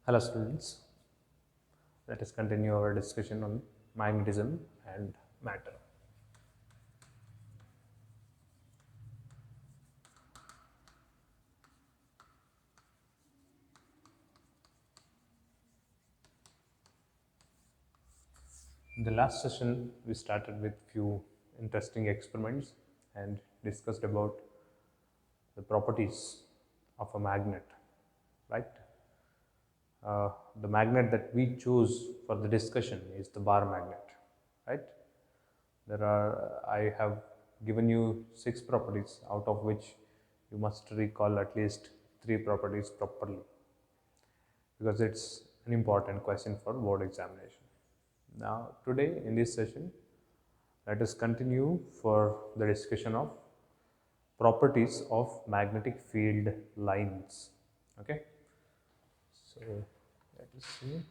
Hello students, let us continue our discussion on magnetism and matter. In the last session, we started with few interesting experiments and discussed about the properties of a magnet, right? The magnet that we choose for the discussion is the bar magnet, right? I have given you 6 properties, out of which you must recall at least 3 properties properly, because it's an important question for board examination. Now, today in this session, let us continue for the discussion of properties of magnetic field lines. Okay, so let us see.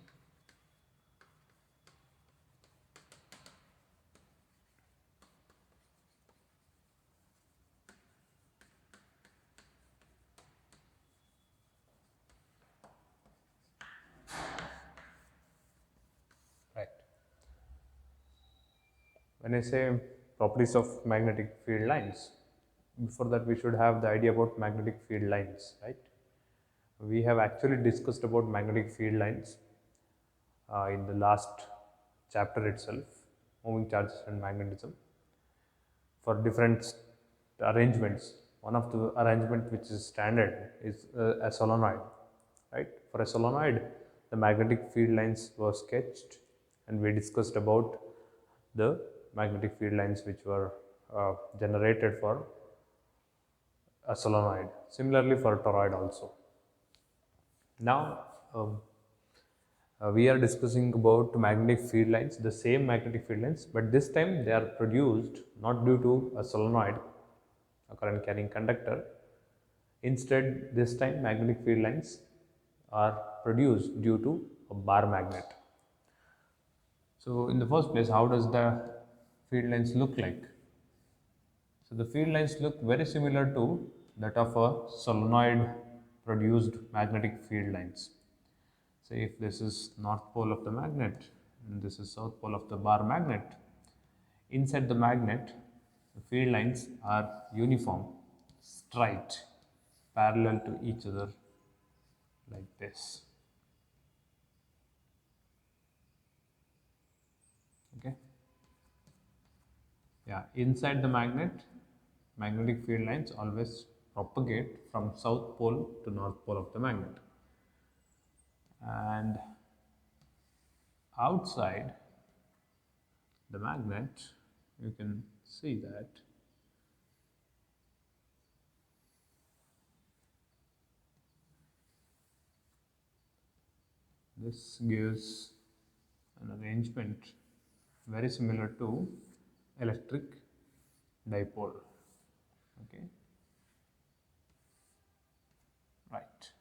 Right. When I say properties of magnetic field lines, before that we should have the idea about magnetic field lines, right? We have actually discussed about magnetic field lines in the last chapter itself, moving charges and magnetism, for different arrangements. One of the arrangement which is standard is a solenoid, right? For a solenoid, the magnetic field lines were sketched, and we discussed about the magnetic field lines which were generated for a solenoid. Similarly for a toroid also. Now we are discussing about magnetic field lines, the same magnetic field lines, but this time they are produced not due to a solenoid, a current carrying conductor. Instead, this time magnetic field lines are produced due to a bar magnet. So, in the first place, how does the field lines look like? So, the field lines look very similar to that of a solenoid produced magnetic field lines. Say if this is north pole of the magnet and this is south pole of the bar magnet, inside the magnet the field lines are uniform, straight, parallel to each other like this. Okay. Yeah, inside the magnet, magnetic field lines always propagate from south pole to north pole of the magnet. And outside the magnet, you can see that this gives an arrangement very similar to electric dipole. Okay, right.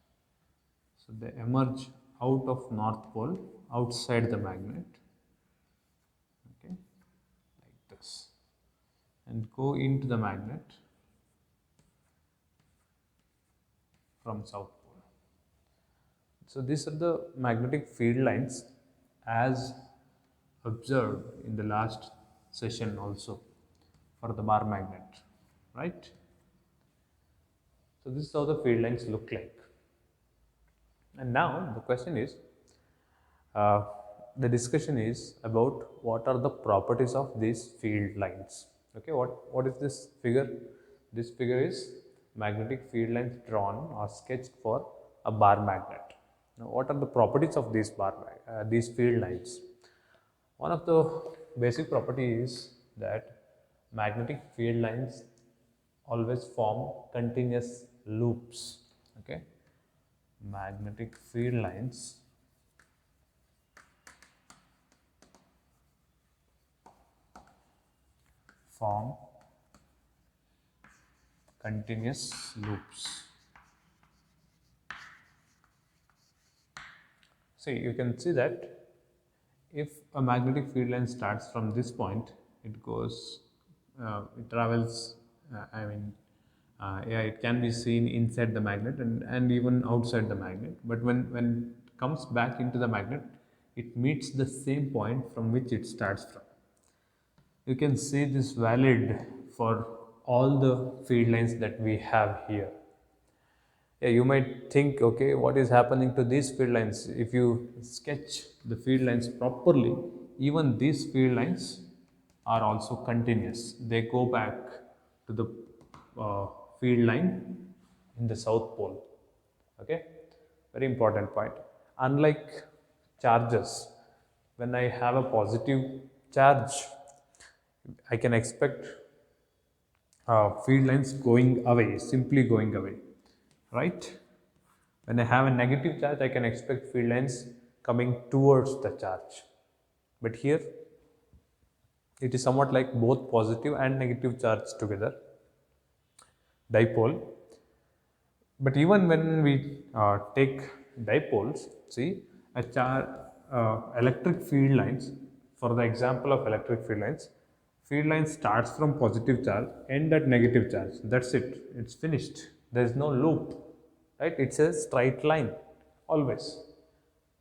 So they emerge out of north pole outside the magnet. Okay, like this, and go into the magnet from south pole. So these are the magnetic field lines as observed in the last session also for the bar magnet, right? So this is how the field lines look like. And now the question is, uh, the discussion is about what are the properties of these field lines. Okay, what is this figure? This figure is magnetic field lines drawn or sketched for a bar magnet. Now, what are the properties of these field lines? One of the basic property is that magnetic field lines always form continuous loops. Okay, magnetic field lines form continuous loops. See, you can see that if a magnetic field line starts from this point, it goes, it travels, yeah, it can be seen inside the magnet and even outside the magnet. But when comes back into the magnet, it meets the same point from which it starts from. You can see this valid for all the field lines that we have here. Yeah, you might think, okay, what is happening to these field lines? If you sketch the field lines properly, even these field lines are also continuous. They go back to the field line in the south pole. Okay, very important point. Unlike charges, when I have a positive charge, I can expect field lines going away, simply going away, right? When I have a negative charge, I can expect field lines coming towards the charge. But here, it is somewhat like both positive and negative charge together, dipole. But even when we take dipoles, see, electric field lines, for the example of electric field line starts from positive charge, end at negative charge. That's it. It's finished. There is no loop, right? It's a straight line, always,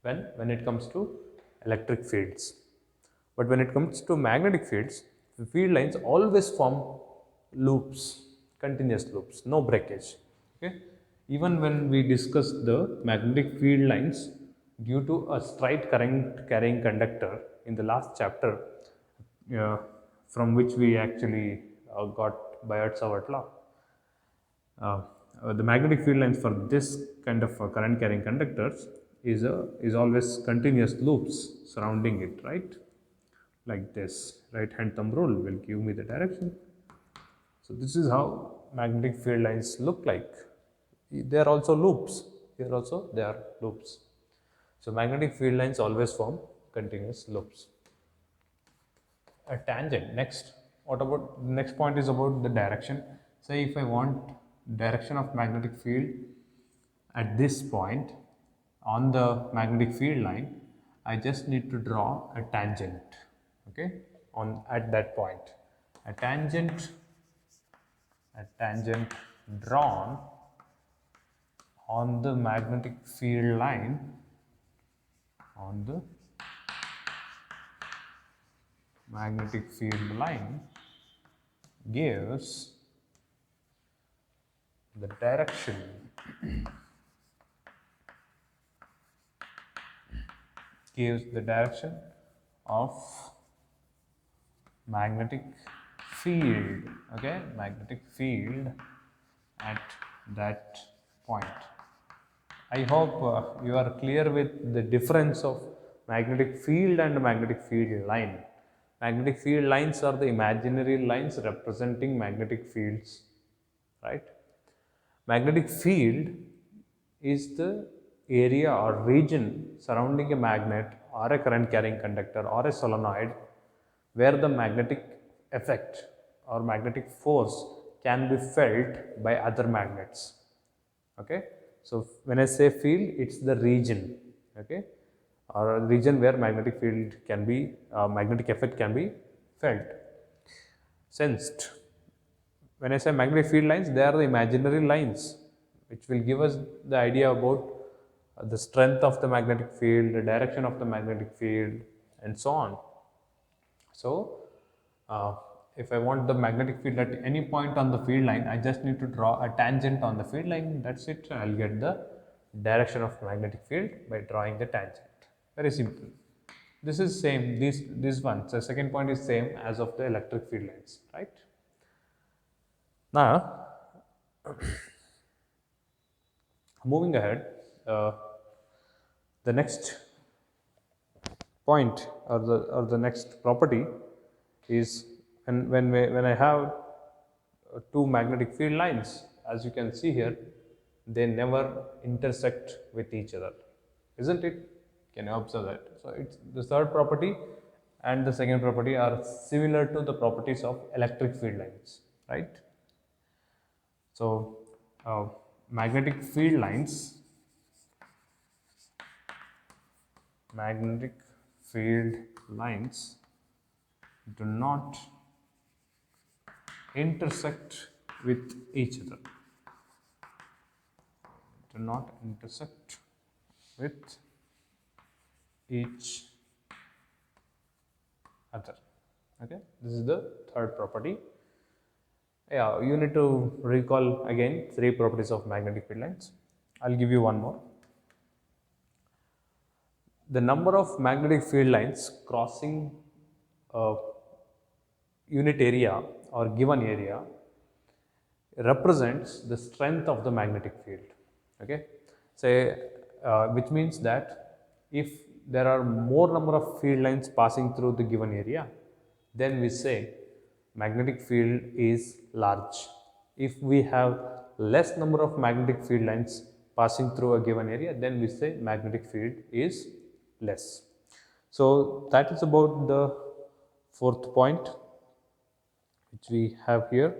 when it comes to electric fields. But when it comes to magnetic fields, the field lines always form loops, continuous loops, no breakage. Okay? Even when we discuss the magnetic field lines due to a straight current carrying conductor in the last chapter, uh, from which we actually got Biot-Savart law. Uh, the magnetic field lines for this kind of current carrying conductors is always continuous loops surrounding it, right? Like this. Right hand thumb rule will give me the direction. So this is how magnetic field lines look like. They are also loops. Here also they are loops. So magnetic field lines always form continuous loops. A tangent. Next, what about the next point is about the direction. Say if I want direction of magnetic field at this point on the magnetic field line, I just need to draw a tangent. Okay, on at that point, a tangent drawn on the magnetic field line on the magnetic field line gives the direction of magnetic field. Okay, magnetic field at that point. I hope you are clear with the difference of magnetic field and magnetic field line. Magnetic field lines are the imaginary lines representing magnetic fields, right? Magnetic field is the area or region surrounding a magnet or a current carrying conductor or a solenoid where the magnetic effect or magnetic force can be felt by other magnets. Okay, so when I say field, it's the region, okay, or a region where magnetic field can be magnetic effect can be felt, sensed. When I say magnetic field lines, they are the imaginary lines which will give us the idea about the strength of the magnetic field, the direction of the magnetic field, and so on. So, if I want the magnetic field at any point on the field line, I just need to draw a tangent on the field line. That's it. I'll get the direction of magnetic field by drawing the tangent. Very simple. This is same. This one. So second point is same as of the electric field lines, right? Now, moving ahead, the next point or the next property is when I have two magnetic field lines, as you can see here, they never intersect with each other, isn't it? Can you observe that? So it's the third property and the second property are similar to the properties of electric field lines, right? So magnetic field lines do not intersect with each other. Do not intersect with each other. Okay, this is the third property. Yeah, you need to recall again 3 properties of magnetic field lines. I'll give you one more. The number of magnetic field lines crossing a unit area or given area represents the strength of the magnetic field. Okay, say which means that if there are more number of field lines passing through the given area, then we say magnetic field is large. If we have less number of magnetic field lines passing through a given area, then we say magnetic field is less. So that is about the fourth point which we have here.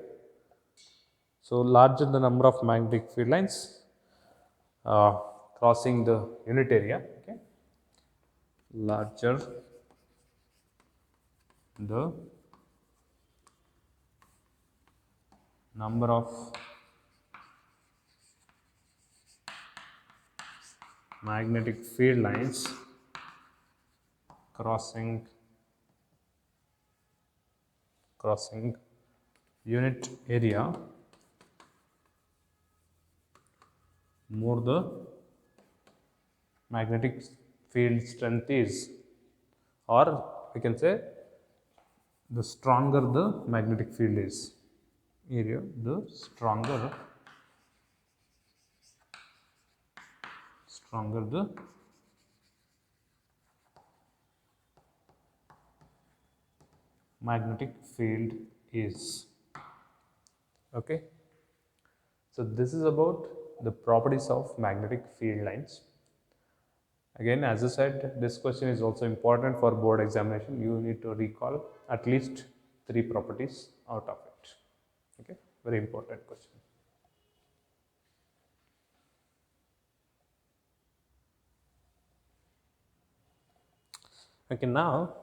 So larger the number of magnetic field lines uh, crossing the unit area, okay, larger the number of magnetic field lines crossing unit area, more the magnetic field strength is, or we can say the stronger the magnetic field is area, the stronger the magnetic field is. Okay, so this is about the properties of magnetic field lines. Again, as I said, this question is also important for board examination. You need to recall at least 3 properties out of it. Okay, very important question. Okay, now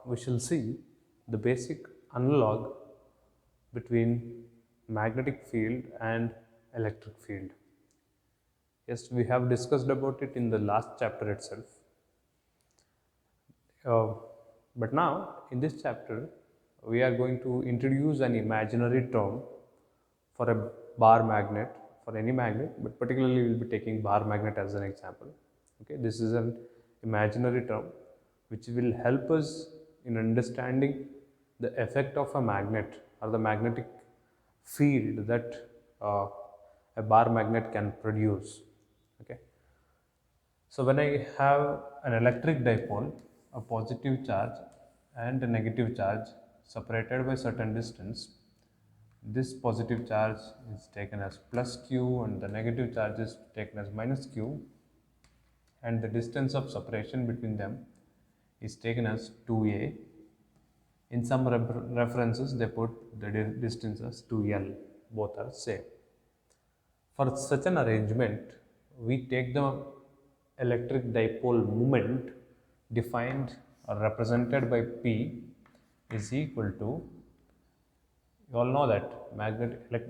we shall see the basic analog between magnetic field and electric field. Yes, we have discussed about it in the last chapter itself. But now in this chapter we are going to introduce an imaginary term for a bar magnet, for any magnet, but particularly we will be taking bar magnet as an example. Okay, this is an imaginary term which will help us in understanding the effect of a magnet or the magnetic field that a bar magnet can produce. Okay, so when I have an electric dipole, a positive charge and a negative charge separated by certain distance, this positive charge is taken as plus q and the negative charge is taken as minus q, and the distance of separation between them is taken as 2a. In some references they put the distance as 2l, both are same. For such an arrangement, we take the electric dipole moment defined or represented by P is equal to, you all know that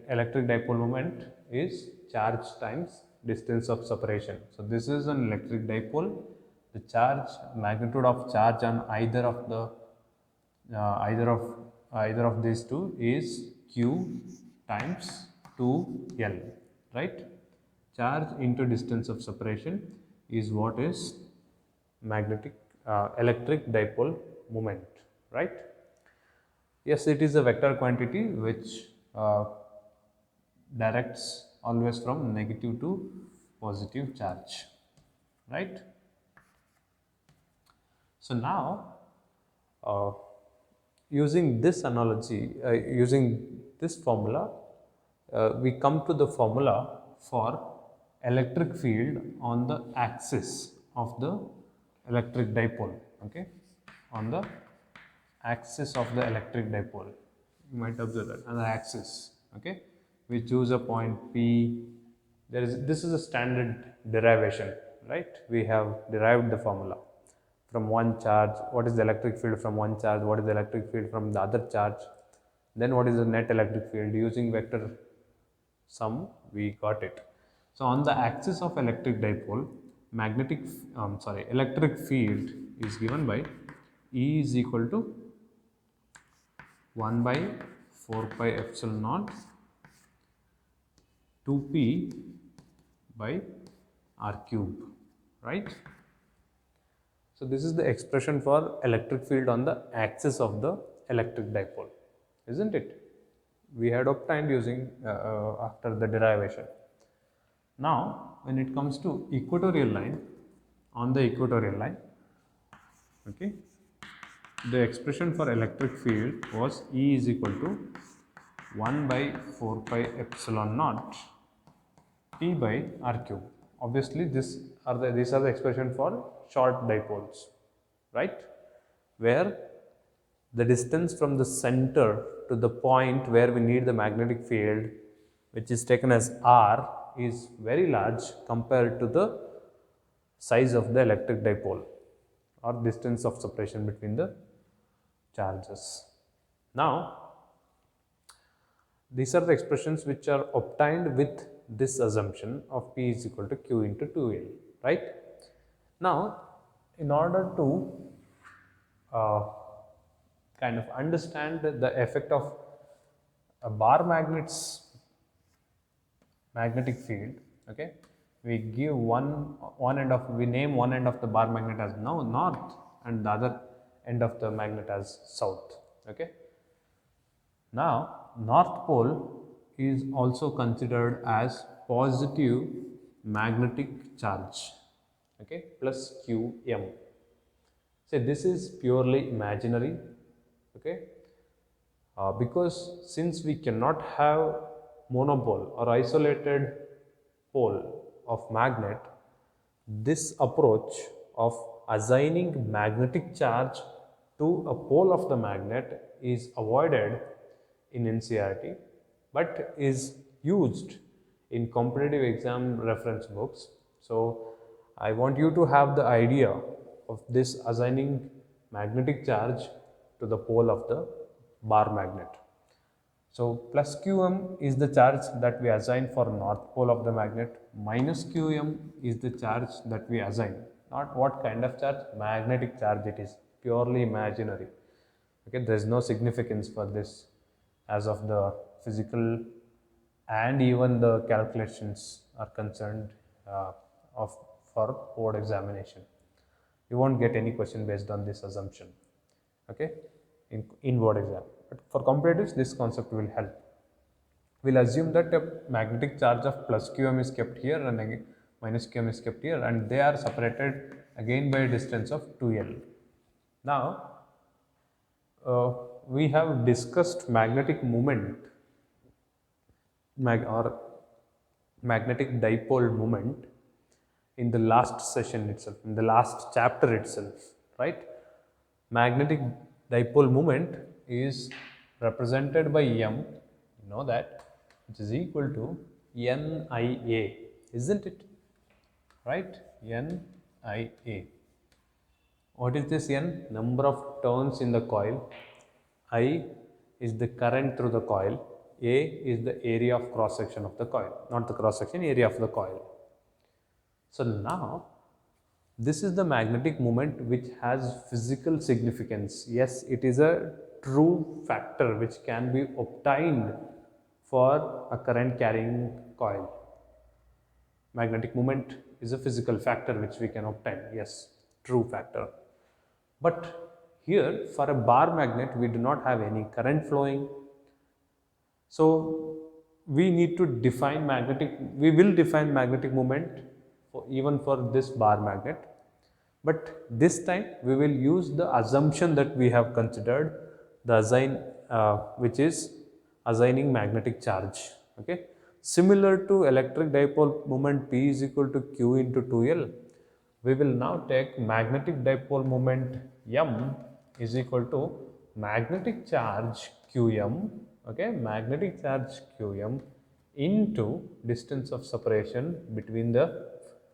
electric dipole moment is charge times distance of separation. So this is an electric dipole. The charge, magnitude of charge on either of these two is q times 2l, right? Charge into distance of separation is what is electric dipole moment, right? Yes, it is a vector quantity which directs always from negative to positive charge, right? So now, using this analogy, using this formula, we come to the formula for electric field on the axis of the electric dipole. Okay, on the axis of the electric dipole, you might observe that on the axis. Okay, we choose a point P. This is a standard derivation, right? We have derived the formula from one charge. What is the electric field from one charge? What is the electric field from the other charge? Then what is the net electric field? Using vector sum, we got it. So on the axis of electric dipole, electric field is given by E is equal to 1 by 4 pi epsilon naught 2p by r cube, right? So this is the expression for electric field on the axis of the electric dipole, isn't it? We had obtained using after the derivation. Now, when it comes to equatorial line, on the equatorial line, okay, the expression for electric field was E is equal to 1 by 4 pi epsilon naught P by r cube. Obviously, these are the expression for short dipoles, right? Where the distance from the center to the point where we need the magnetic field, which is taken as r, is very large compared to the size of the electric dipole or distance of separation between the charges. Now, these are the expressions which are obtained with this assumption of P is equal to Q into 2L, right? Now, in order to kind of understand the effect of a bar magnet's magnetic field, okay, we give we name one end of the bar magnet as now north and the other end of the magnet as south, okay. Now, north pole is also considered as positive magnetic charge, okay, plus Qm. Say this is purely imaginary, okay, because since we cannot have monopole or isolated pole of magnet, this approach of assigning magnetic charge to a pole of the magnet is avoided in NCERT, but is used in competitive exam reference books. So, I want you to have the idea of this assigning magnetic charge to the pole of the bar magnet. So, plus Qm is the charge that we assign for north pole of the magnet, minus Qm is the charge that we assign. Not what kind of charge? Magnetic charge it is, purely imaginary. Okay, there is no significance for this as of the physical and even the calculations are concerned for board examination. You won't get any question based on this assumption, okay, in board exam. But for competitives, this concept will help. We'll assume that a magnetic charge of plus Qm is kept here and again minus Qm is kept here, and they are separated again by a distance of 2L. Now, we have discussed magnetic moment or magnetic dipole moment in the last session itself, in the last chapter itself, right? Magnetic dipole moment is represented by M, you know that, which is equal to NIA, isn't it? Right? NIA. What is this N? Number of turns in the coil. I is the current through the coil. A is the area of cross section of the coil, not the cross section, area of the coil. So now, this is the magnetic moment which has physical significance. Yes, it is a true factor which can be obtained for a current carrying coil. Magnetic moment is a physical factor which we can obtain. Yes, true factor. But here, for a bar magnet, we do not have any current flowing. So, we need to define we will define magnetic moment even for this bar magnet. But this time, we will use the assumption that we have considered, which is assigning magnetic charge. Okay. Similar to electric dipole moment P is equal to Q into 2L, we will now take magnetic dipole moment M is equal to magnetic charge Qm, okay, magnetic charge Qm into distance of separation between the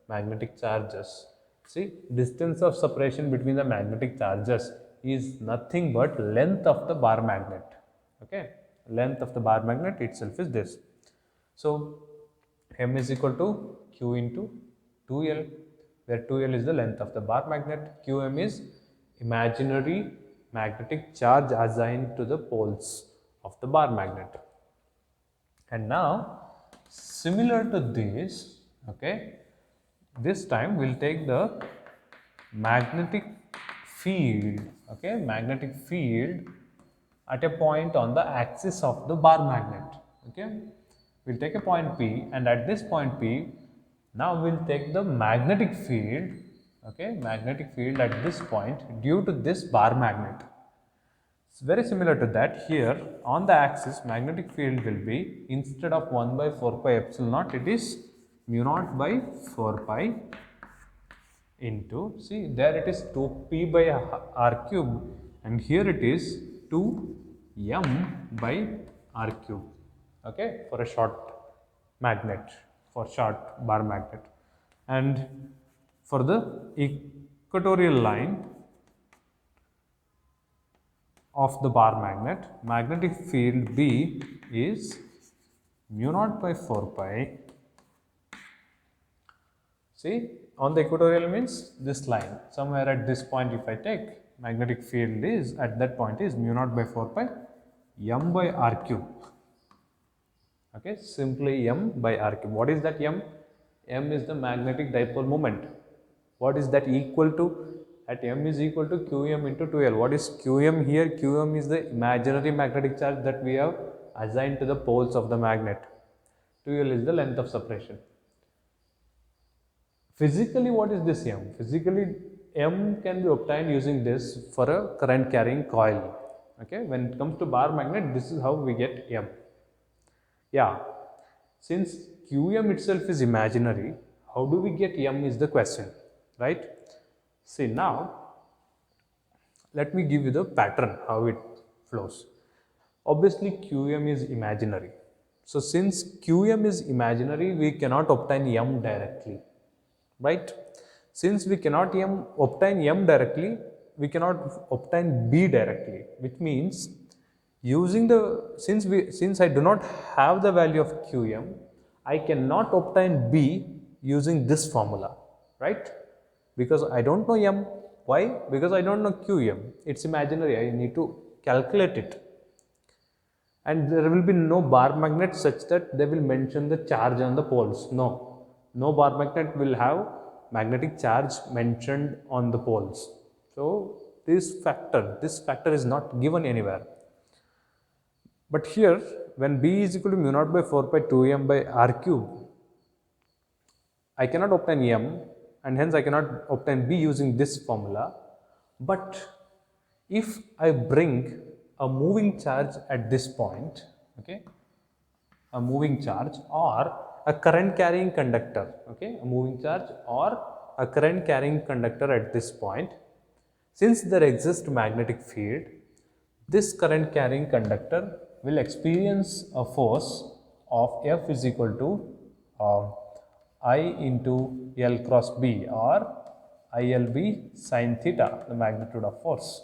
magnetic charges. See, distance of separation between the magnetic charges is nothing but length of the bar magnet, okay, length of the bar magnet itself is this. So, M is equal to Q into 2L, where 2L is the length of the bar magnet, Qm is imaginary magnetic charge assigned to the poles of the bar magnet. And now, similar to this, okay, this time we'll take the magnetic field, okay, magnetic field at a point on the axis of the bar magnet, okay. We'll take a point P, and at this point P, now we'll take the magnetic field, okay, magnetic field at this point due to this bar magnet. It's very similar to that. Here on the axis, magnetic field will be, instead of 1 by 4 pi epsilon naught, it is mu naught by 4 pi into, see there it is 2p by r cube, and here it is 2m by r cube, okay, for a short magnet, for short bar magnet. And for the equatorial line of the bar magnet, magnetic field B is mu naught by 4 pi. See, on the equatorial means this line, somewhere at this point if I take, magnetic field is, at that point is mu naught by 4 pi m by r cube, okay, simply m by r cube. What is that m? M is the magnetic dipole moment. What is that equal to? At m is equal to Qm into 2L. What is Qm here? Qm is the imaginary magnetic charge that we have assigned to the poles of the magnet. 2L is the length of separation. Physically, what is this m? Physically, m can be obtained using this for a current carrying coil. Okay, when it comes to bar magnet, this is how we get m. Yeah, since Qm itself is imaginary, how do we get m is the question, right? See, now let me give you the pattern how it flows. Obviously, Qm is imaginary. So, since Qm is imaginary, we cannot obtain m directly, right? Since we cannot obtain m directly, we cannot obtain b directly, which means using the, since I do not have the value of Qm, I cannot obtain b using this formula, right? Because I don't know m. Why? Because I don't know Qm. It's imaginary. I need to calculate it. And there will be no bar magnet such that they will mention the charge on the poles. No. No bar magnet will have magnetic charge mentioned on the poles. So, this factor is not given anywhere. But here, when B is equal to mu naught by 4 pi 2m by r cube, I cannot obtain m, and hence I cannot obtain b using this formula. But if I bring a moving charge at this point, okay, a moving charge or a current carrying conductor, okay, a moving charge or a current carrying conductor at this point, since there exists magnetic field, this current carrying conductor will experience a force of F is equal to I into L cross B, or ILB sin theta, the magnitude of force.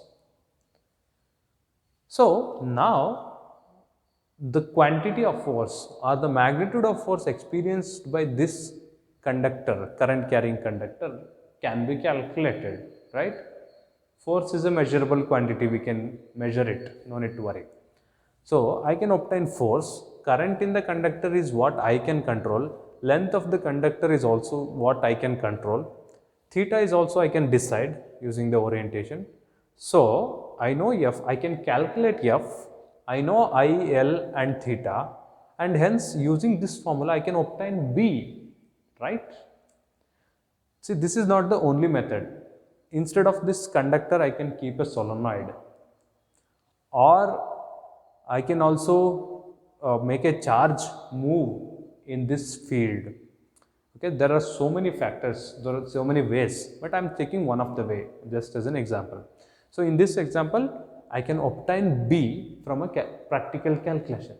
So, now the quantity of force or the magnitude of force experienced by this conductor, current carrying conductor, can be calculated, right? Force is a measurable quantity, we can measure it, no need to worry. So, I can obtain force, current in the conductor is what I can control, length of the conductor is also what I can control, theta is also I can decide using the orientation. So, I know F, I can calculate F, I know I, L and theta, and hence using this formula I can obtain B, right? See, this is not the only method. Instead of this conductor, I can keep a solenoid, or I can also make a charge move in this field. Okay, there are so many factors, there are so many ways, but I am taking one of the way just as an example. So, in this example, I can obtain B from a practical calculation.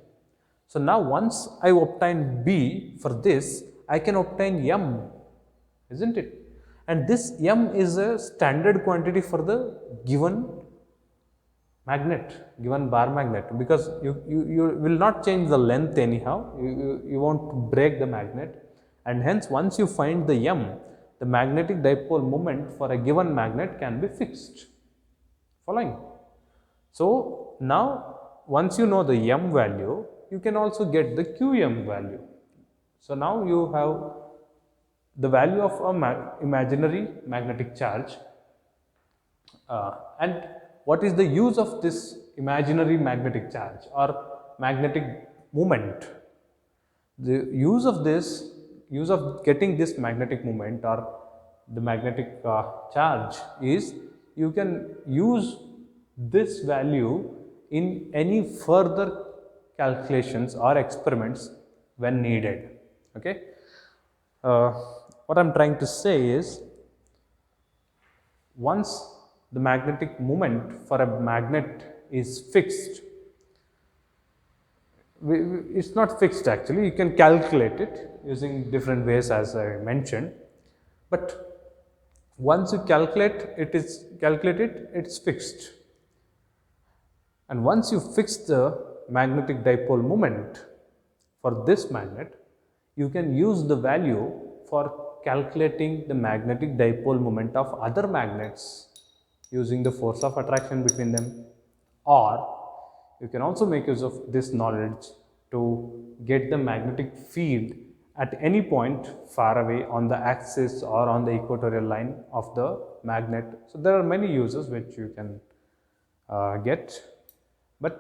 So, now once I obtain B for this, I can obtain M, isn't it? And this M is a standard quantity for the given magnet, given bar magnet, because you will not change the length anyhow, you won't break the magnet, and hence once you find the M, the magnetic dipole moment for a given magnet can be fixed. Following? So now once you know the m value, you can also get the qm value. So now you have the value of a imaginary magnetic charge, and what is the use of this imaginary magnetic charge or magnetic moment. The use of getting this magnetic moment or the magnetic charge is you can use this value in any further calculations or experiments when needed. Okay. Uh, what I'm trying to say is, once the magnetic moment for a magnet is fixed, it's not fixed actually, you can calculate it using different ways as I mentioned, but once you calculate it, it's fixed. And once you fix the magnetic dipole moment for this magnet, you can use the value for calculating the magnetic dipole moment of other magnets using the force of attraction between them, or you can also make use of this knowledge to get the magnetic field at any point far away on the axis or on the equatorial line of the magnet. So there are many uses which you can get, but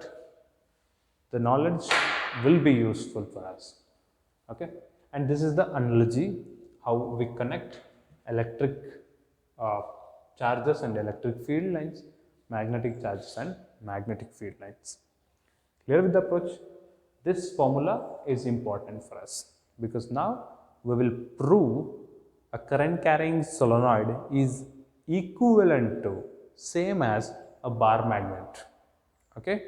the knowledge will be useful for us. Okay, and this is the analogy how we connect electric uh, charges and electric field lines, magnetic charges and magnetic field lines. Clear with the approach? This formula is important for us because now we will prove a current carrying solenoid is equivalent to, same as a bar magnet. Okay,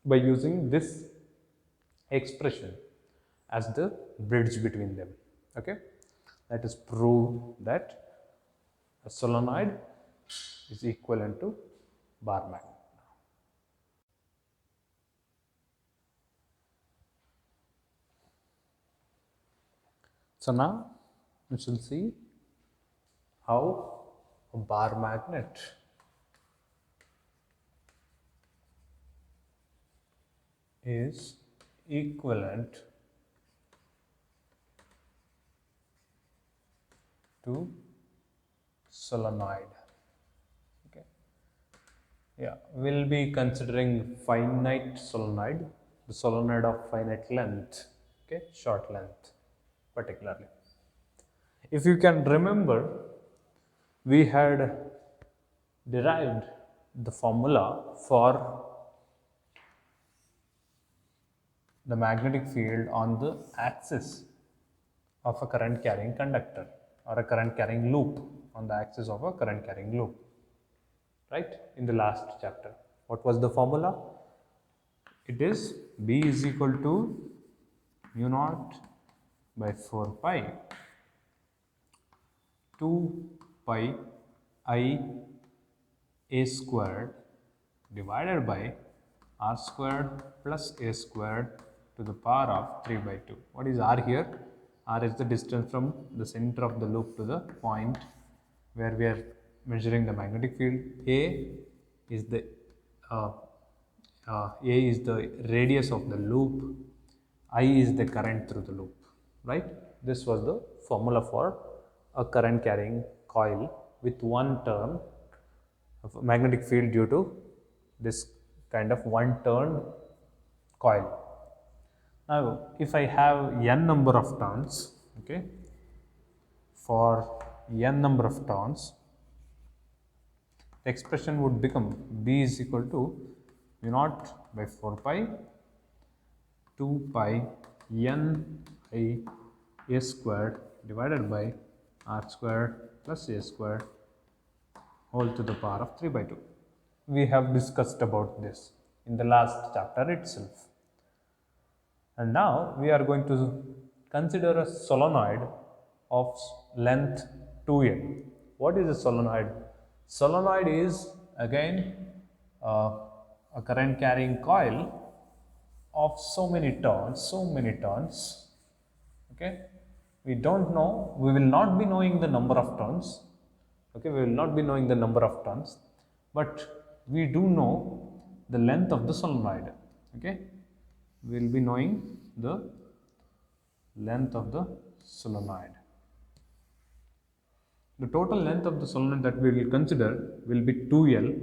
by using this expression as the bridge between them. Okay, let us prove that a solenoid is equivalent to bar magnet. So now we shall see how a bar magnet is equivalent to solenoid. Okay. Yeah, we'll be considering finite solenoid, the solenoid of finite length, okay, short length particularly. If you can remember, we had derived the formula for the magnetic field on the axis of a current carrying conductor or a current carrying loop on the axis of a current carrying loop, right, in the last chapter. What was the formula? It is B is equal to mu naught by 4 pi 2 pi I a squared divided by r squared plus a squared to the power of 3 by 2. What is r here? R is the distance from the center of the loop to the point where we are measuring the magnetic field. A is the radius of the loop. I is the current through the loop, right? This was the formula for a current carrying coil with one turn of magnetic field due to this kind of one turn coil. Now, if I have n number of turns, okay, for n number of turns, the expression would become B is equal to mu naught by 4 pi 2 pi n I a squared divided by r squared plus a squared whole to the power of 3 by 2. We have discussed about this in the last chapter itself. And now we are going to consider a solenoid of length 2n. What is a solenoid? Solenoid is again a current carrying coil of so many turns, okay, we don't know, we will not be knowing the number of turns. Okay, we will not be knowing the number of turns, but we do know the length of the solenoid. Okay, we will be knowing the length of the solenoid. The total length of the solenoid that we will consider will be 2L,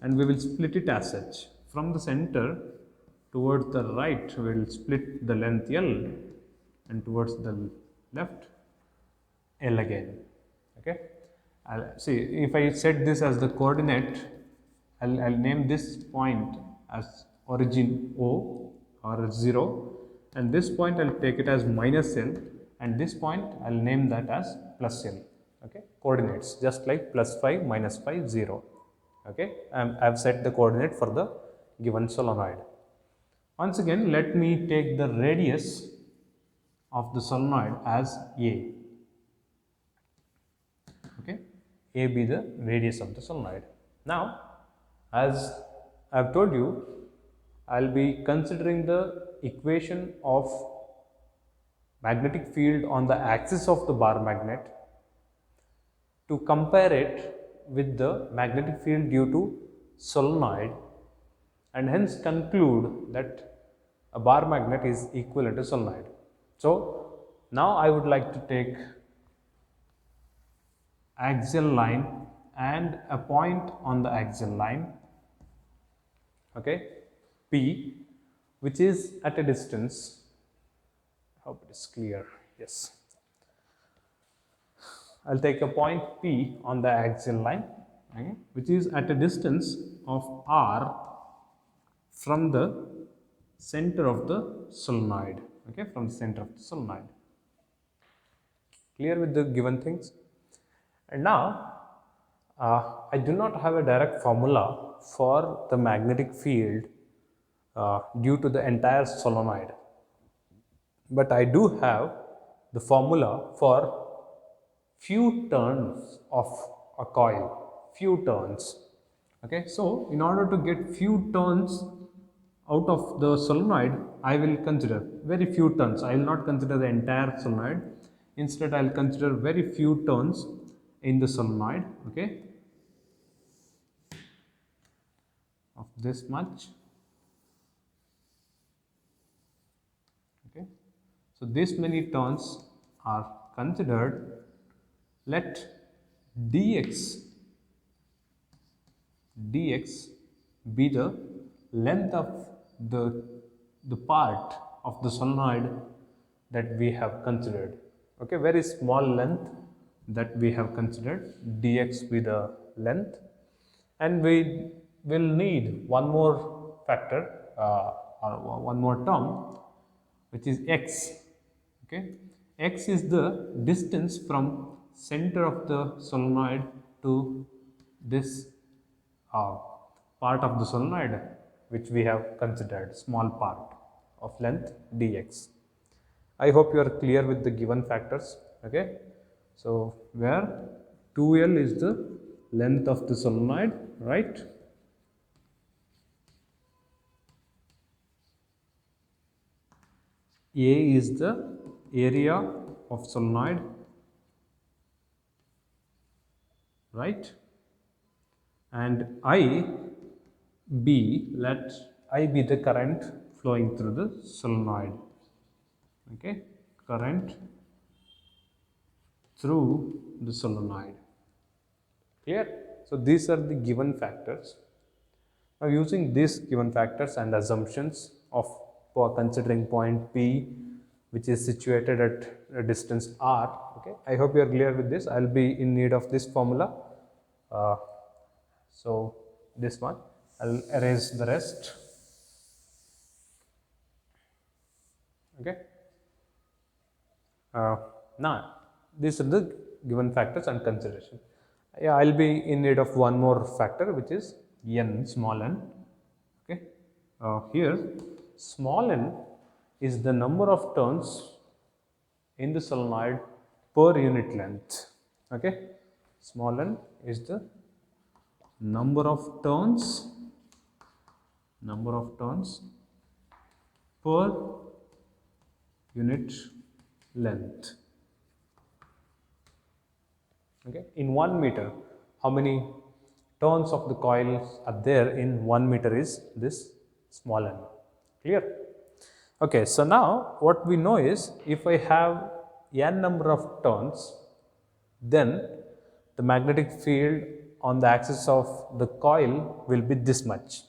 and we will split it as such. From the center towards the right, we will split the length L, and towards the left L again. Okay, see, if I set this as the coordinate, I'll name this point as origin O or 0, and this point I'll take it as minus L, and this point I'll name that as plus L. Okay, coordinates just like plus 5, minus 5, 0. Okay, I've set the coordinate for the given solenoid. Once again, let me take the radius of the solenoid as A. Okay, A be the radius of the solenoid. Now, as I've told you, I'll be considering the equation of magnetic field on the axis of the bar magnet to compare it with the magnetic field due to solenoid, and hence conclude that a bar magnet is equivalent to solenoid. So, now I would like to take axial line and a point on the axial line, okay, P, which is at a distance, I hope it is clear, yes. I'll take a point P on the axial line, okay, which is at a distance of R from the center of the solenoid, okay, from the center of the solenoid. Clear with the given things? And now, I do not have a direct formula for the magnetic field due to the entire solenoid, but I do have the formula for few turns of a coil, few turns. Okay, so in order to get few turns out of the solenoid, I will consider very few turns. I will not consider the entire solenoid. Instead, I will consider very few turns in the solenoid, okay, of this much. Okay, so this many turns are considered. Let dx be the length of the part of the solenoid that we have considered. Okay, very small length that we have considered, dx be the length, and we will need one more factor or one more term, which is x. Okay, x is the distance from center of the solenoid to this part of the solenoid which we have considered, small part of length dx. I hope you are clear with the given factors. Okay, so where 2L is the length of the solenoid, right? A is the area of solenoid, right? And let I be the current flowing through the solenoid. Okay, current through the solenoid. Clear? So these are the given factors. Now using these given factors and assumptions of for considering point P, which is situated at a distance R, okay, I hope you are clear with this. I'll be in need of this formula. So this one, I'll erase the rest. Okay. Now these are the given factors and consideration. Yeah, I'll be in need of one more factor, which is n, small n. Okay. Here, small n is the number of turns in the solenoid per unit length. Okay. Small n is the number of turns per unit length. Okay, in 1 meter, how many turns of the coils are there in 1 meter is this small n. Clear? Okay, so now what we know is if I have n number of turns, then the magnetic field on the axis of the coil will be this much.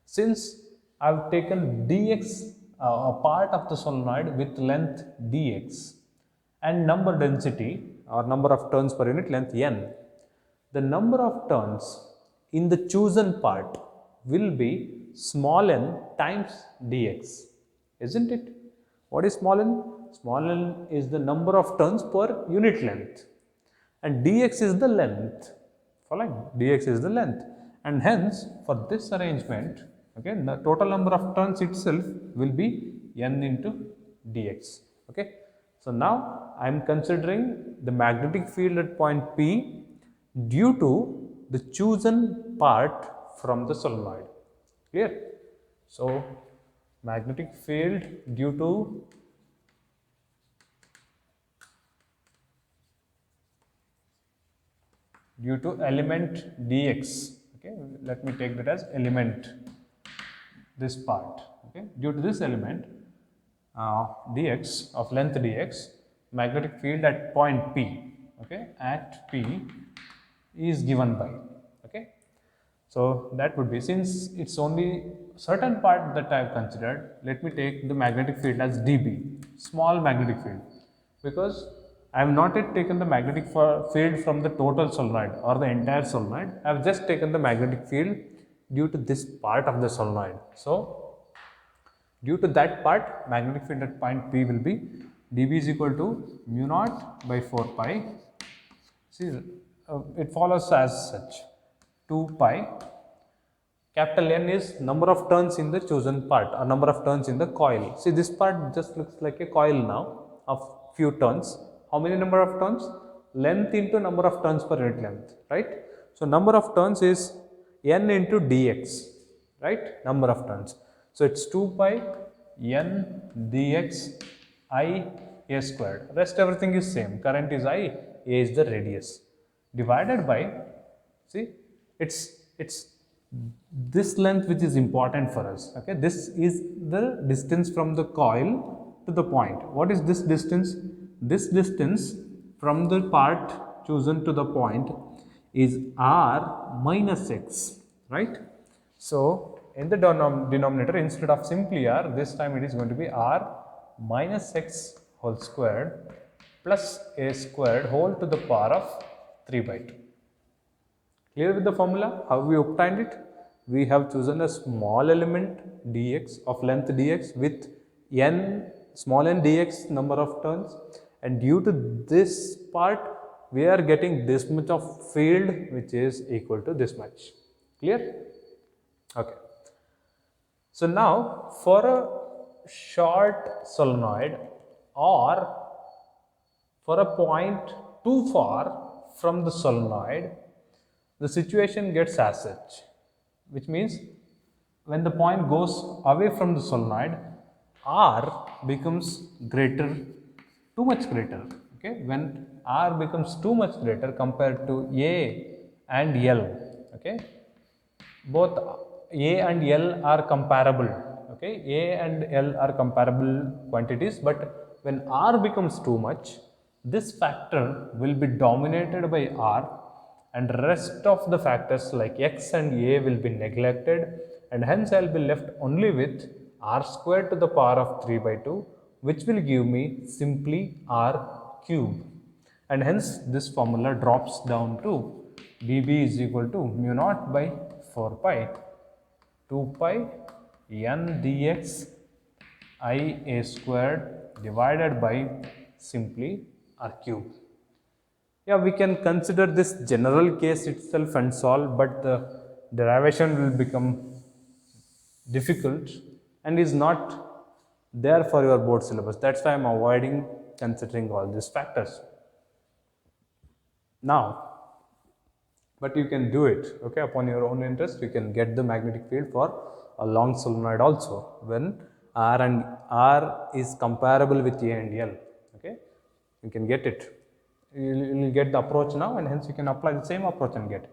Since I have taken dx, a part of the solenoid with length dx and number density or number of turns per unit length n, the number of turns in the chosen part will be small n times dx, isn't it? What is small n? Small n is the number of turns per unit length and dx is the length. Following? Dx is the length, and hence for this arrangement, okay, the total number of turns itself will be n into dx. Okay, so now I am considering the magnetic field at point P due to the chosen part from the solenoid. Clear? So magnetic field due to element dx. Okay, let me take that as element, this part. Okay, due to this element dx of length dx, magnetic field at point P, okay, at P is given by, okay. So that would be, since it's only certain part that I have considered, let me take the magnetic field as dB, small magnetic field, because I have not yet taken the magnetic field from the total solenoid or the entire solenoid. I have just taken the magnetic field due to this part of the solenoid. So due to that part, magnetic field at point P will be dB is equal to mu naught by 4 pi. See, it follows as such, 2 pi. Capital N is number of turns in the chosen part or number of turns in the coil. See, this part just looks like a coil now of few turns. How many number of turns? Length into number of turns per unit length, right? So number of turns is n into dx, right? Number of turns. So it's 2 pi n dx I a squared. Rest everything is same. Current is I, a is the radius. Divided by, see, it's this length which is important for us. Okay, this is the distance from the coil to the point. What is this distance? This distance from the part chosen to the point is r minus x, right? So in the denominator, instead of simply r, this time it is going to be r minus x whole squared plus a squared whole to the power of 3 by 2. Clear with the formula? How we obtained it? We have chosen a small element dx of length dx with n, small n dx number of turns, and due to this part we are getting this much of field which is equal to this much. Clear? Okay. So now for a short solenoid or for a point too far from the solenoid, the situation gets as such, which means when the point goes away from the solenoid, R becomes greater, too much greater. Okay, when R becomes too much greater compared to A and L, okay, both A and L are comparable. Okay, A and L are comparable quantities, but when R becomes too much, this factor will be dominated by R and rest of the factors like x and a will be neglected, and hence I will be left only with r squared to the power of 3 by 2, which will give me simply r cube, and hence this formula drops down to dB is equal to mu naught by 4 pi 2 pi n dx I a squared divided by simply r cube. Yeah, we can consider this general case itself and solve, but the derivation will become difficult and is not there for your board syllabus. That's why I am avoiding considering all these factors. Now, but you can do it, okay, upon your own interest. You can get the magnetic field for a long solenoid also when R is comparable with A and L, okay, you can get it. you'll get the approach now, and hence you can apply the same approach and get it.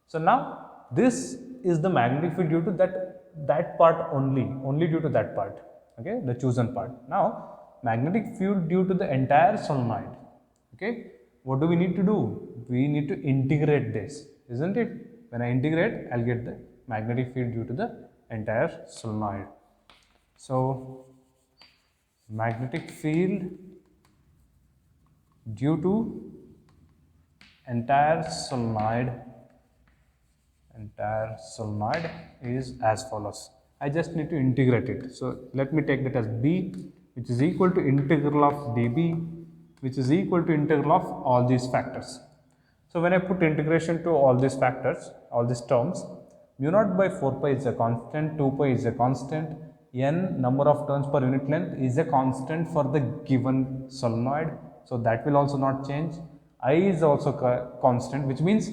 So now this is the magnetic field due to that part only due to that part, okay, the chosen part. Now magnetic field due to the entire solenoid, okay. What do we need to do? We need to integrate this, isn't it? When I integrate, I'll get the magnetic field due to the entire solenoid. So magnetic field due to entire solenoid is as follows. I just need to integrate it. So let me take that as B, which is equal to integral of dB, which is equal to integral of all these factors. So when I put integration to all these factors, all these terms, mu naught by 4 pi is a constant, 2 pi is a constant, n number of turns per unit length is a constant for the given solenoid. So that will also not change. I is also constant, which means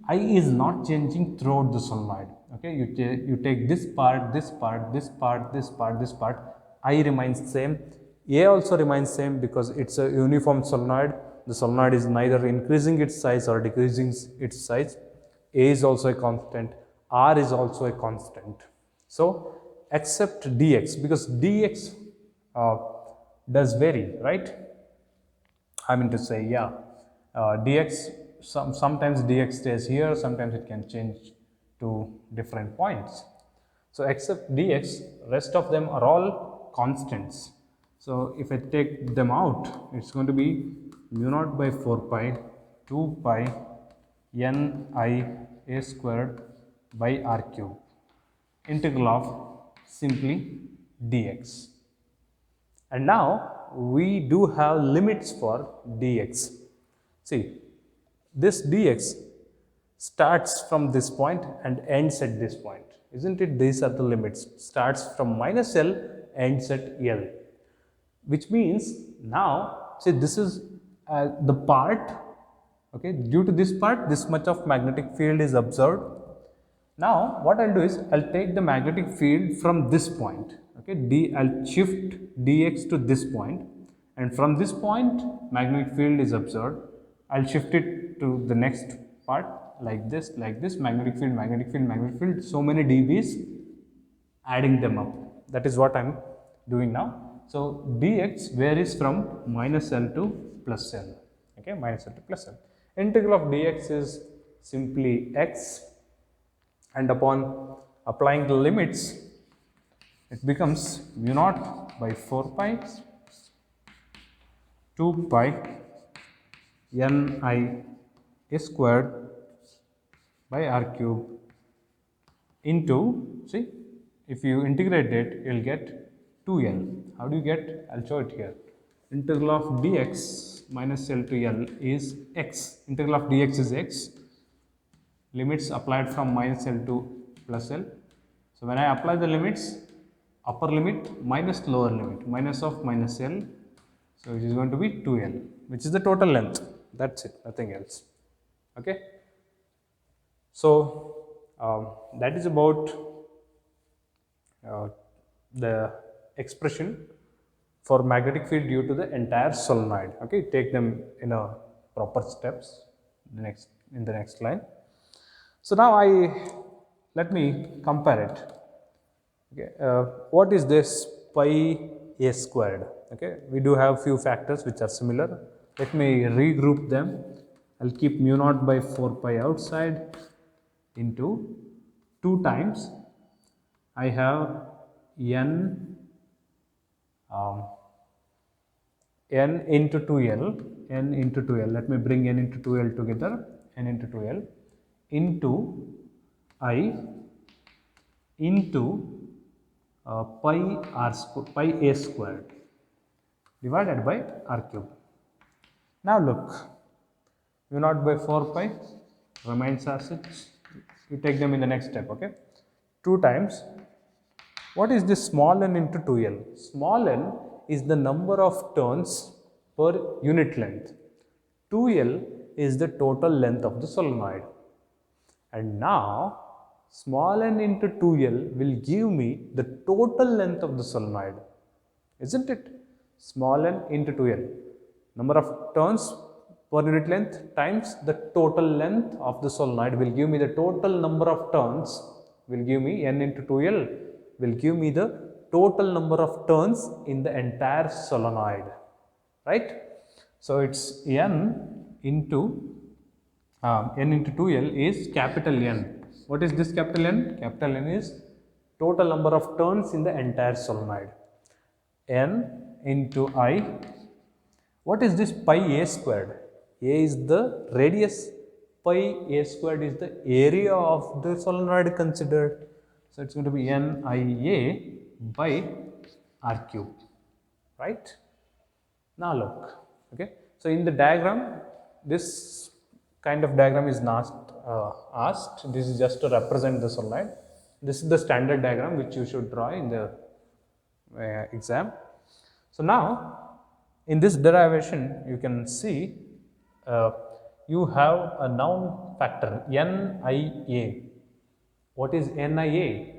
I is not changing throughout the solenoid. Okay, you take this part, this part, this part, this part, this part. I remains same. A also remains same because it's a uniform solenoid. The solenoid is neither increasing its size or decreasing its size. A is also a constant. R is also a constant. So except dx, because dx does vary, right? I mean to say, yeah, dx, sometimes dx stays here, sometimes it can change to different points. So except dx, rest of them are all constants. So if I take them out, it's going to be mu naught by 4 pi 2 pi n I a squared by r cube, integral of simply dx. And now we do have limits for dx. See, this dx starts from this point and ends at this point, isn't it? These are the limits. Starts from minus L, ends at L, which means now, see, this is the part, okay, due to this part, this much of magnetic field is observed. Now what I'll do is, I'll take the magnetic field from this point, okay, I'll shift dx to this point, and from this point magnetic field is observed. I'll shift it to the next part, like this, magnetic field, magnetic field, magnetic field, so many dBs, adding them up. That is what I'm doing now. So dx varies from minus L to plus L, okay, minus L to plus L. Integral of dx is simply x, and upon applying the limits, it becomes mu naught by 4 pi 2 pi n I a squared by r cube into, see, if you integrate it, you'll get 2L. How do you get? I'll show it here. Integral of dx minus L to L is x. Integral of dx is x. Limits applied from minus L to plus L. So when I apply the limits, upper limit minus lower limit, minus of minus L, so it is going to be 2L, which is the total length. That's it, nothing else. Okay. So that is about the expression for magnetic field due to the entire solenoid. Okay, take them in a proper steps in the next line. So now let me compare it. Okay, what is this pi a squared? Okay, we do have few factors which are similar. Let me regroup them. I'll keep mu naught by 4 pi outside into 2 times. I have n into 2L, let me bring n into 2L together, n into 2L into I into pi a squared divided by r cube. Now look, mu naught by 4 pi remains as such. You take them in the next step, okay? 2 times. What is this small n into 2L? Small n is the number of turns per unit length. 2L is the total length of the solenoid. And now, small n into 2L will give me the total length of the solenoid, isn't it? Small n into 2L, number of turns per unit length times the total length of the solenoid will give me the total number of turns, will give me n into 2L, will give me the total number of turns in the entire solenoid, right? So it's n into 2L is capital N. What is this capital N? Capital N is total number of turns in the entire solenoid. N into I. What is this pi a squared? A is the radius, pi a squared is the area of the solenoid considered. So it's going to be NIA by R cube, right? Now look, okay. So in the diagram, this kind of diagram is not asked. This is just to represent the solenoid. This is the standard diagram which you should draw in the exam. So now, in this derivation, you can see you have a noun factor NIA. What is NIA?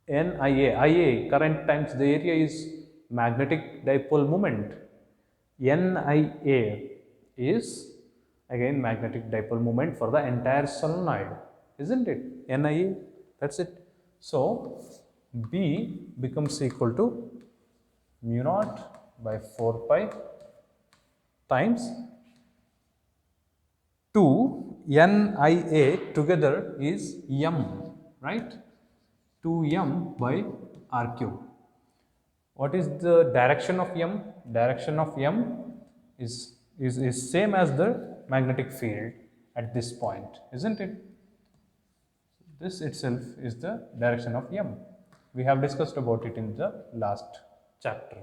IA, current times the area is magnetic dipole moment. NIA is again magnetic dipole moment for the entire solenoid, isn't it? NIA, that's it. So B becomes equal to mu naught by 4 pi times 2 NIA together is M, right? 2M by R cube. What is the direction of M? Direction of M is same as the magnetic field at this point, isn't it? This itself is the direction of M. We have discussed about it in the last chapter.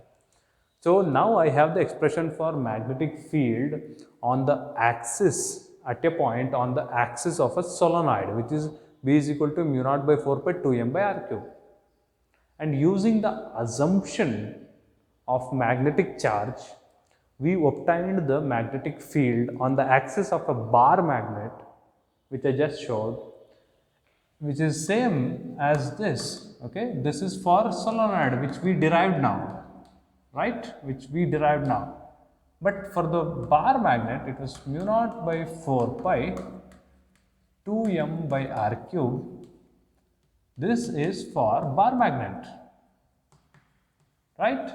So now I have the expression for magnetic field on the axis, at a point on the axis of a solenoid, which is B is equal to mu naught by 4 pi 2M by R cube. And using the assumption of magnetic charge, we obtained the magnetic field on the axis of a bar magnet, which I just showed, which is same as this, okay? This is for solenoid, which we derived now, right? Which we derived now. But for the bar magnet, it was mu naught by 4 pi 2M by R cube. This is for bar magnet, right?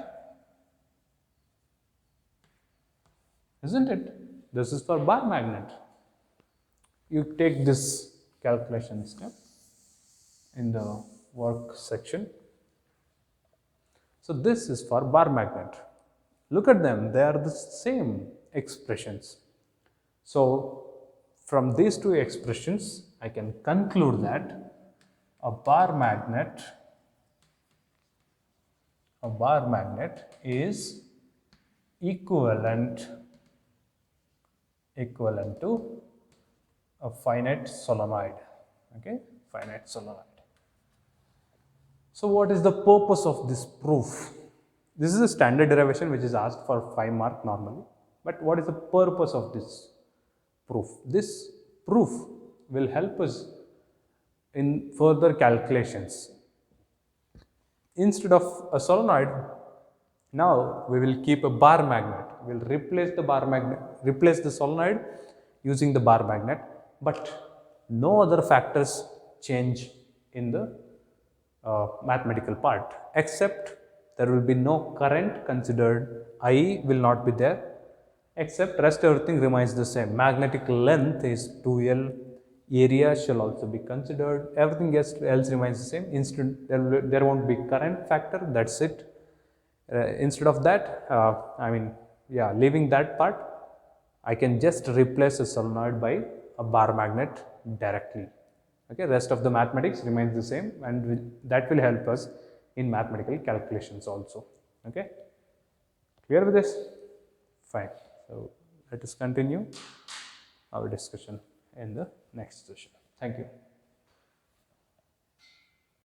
Isn't it? This is for bar magnet. You take this calculation step in the work section. So this is for bar magnet. Look at them, they are the same expressions. So from these two expressions, I can conclude that a bar magnet is equivalent to a finite solenoid, okay? Finite solenoid. So what is the purpose of this proof? This is a standard derivation which is asked for 5 mark normally. But what is the purpose of this proof? This proof will help us in further calculations. Instead of a solenoid, now we will keep a bar magnet. We will replace the bar magnet, replace the solenoid using the bar magnet, but no other factors change in the mathematical part, except there will be no current considered, I will not be there, except rest everything remains the same. Magnetic length is 2L, area shall also be considered, everything else remains the same. Instead, there won't be current factor, that's it. Instead of that, leaving that part, I can just replace a solenoid by a bar magnet directly. Okay, rest of the mathematics remains the same, and that will help us in mathematical calculations also. Okay, clear with this? Fine. So let us continue our discussion in the next session. Thank you.